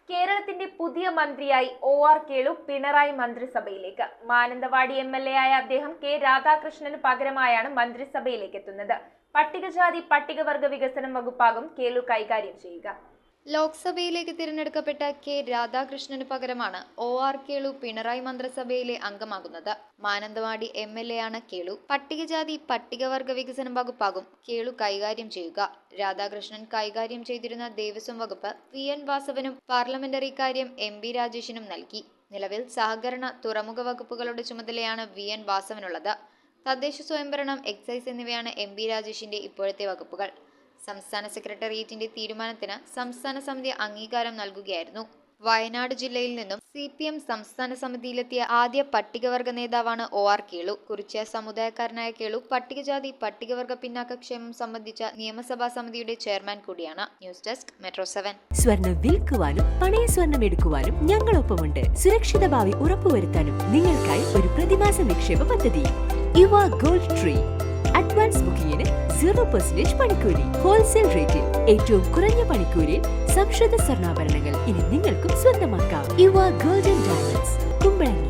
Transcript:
കേരളത്തിന്റെ പുതിയ മന്ത്രിയായി OR കേളു പിണറായി മന്ത്രിസഭയിലേക്ക്. മാനന്തവാടി MLA ആയ അദ്ദേഹം കെ രാധാകൃഷ്ണന് പകരമായാണ് മന്ത്രിസഭയിലേക്ക് എത്തുന്നത്. പട്ടികജാതി പട്ടികവർഗ വികസനം വകുപ്പാകും കേളു കൈകാര്യം ചെയ്യുക. ലോക്സഭയിലേക്ക് തിരഞ്ഞെടുക്കപ്പെട്ട കെ രാധാകൃഷ്ണന് പകരമാണ് OR കേളു പിണറായി മന്ത്രിസഭയിലെ അംഗമാകുന്നത്. മാനന്തവാടി MLA ആണ് കേളു. പട്ടികജാതി പട്ടികവർഗ വികസനം വകുപ്പാകും കേളു കൈകാര്യം ചെയ്യുക. രാധാകൃഷ്ണൻ കൈകാര്യം ചെയ്തിരുന്ന ദേവസ്വം വകുപ്പ് VN വാസവനും പാർലമെന്ററി കാര്യം MB രാജേഷിനും നൽകി. നിലവിൽ സഹകരണ തുറമുഖ വകുപ്പുകളുടെ ചുമതലയാണ് VN വാസവനുള്ളത്. തദ്ദേശ സ്വയംഭരണം, എക്സൈസ് എന്നിവയാണ് MB രാജേഷിന്റെ ഇപ്പോഴത്തെ വകുപ്പുകൾ. സംസ്ഥാന സെക്രട്ടേറിയറ്റിന്റെ തീരുമാനത്തിന് സംസ്ഥാന സമിതി അംഗീകാരം നൽകുകയായിരുന്നു. വയനാട് ജില്ലയിൽ നിന്നും CPM സംസ്ഥാന സമിതിയിലെത്തിയ ആദ്യ പട്ടികവർഗ നേതാവാണ് OR കേളു. കുറിച്യ സമുദായക്കാരനായ കേളു പട്ടികജാതി പട്ടികവർഗ പിന്നാക്ക ക്ഷേമം സംബന്ധിച്ച നിയമസഭാ സമിതിയുടെ ചെയർമാൻ കൂടിയാണ്. News desk metro 7. സ്വർണം വിൽക്കുവാനും പണയ സ്വർണം എടുക്കുവാനും ഞങ്ങളൊപ്പമുണ്ട്. സുരക്ഷിത ഭാവി ഉറപ്പുവരുത്താനും നിങ്ങൾക്കായി ഒരു പ്രതിമാസ നിക്ഷേപ പദ്ധതി യുവ ഗോൾഡ് ട്രീ. അഡ്വാൻസ് ബുക്കിംഗിന് 0% പണിക്കൂലി. ഹോൾസെയിൽ റേറ്റിൽ ഏറ്റവും കുറഞ്ഞ പണിക്കൂലിയിൽ സംശുദ്ധ സ്വർണ്ണാഭരണങ്ങൾ ഇനി നിങ്ങൾക്കും സ്വന്തമാക്കാം. യുവ ഗോൾഡൻ ഡയമണ്ട്സ്, കുമ്പളങ്ങി.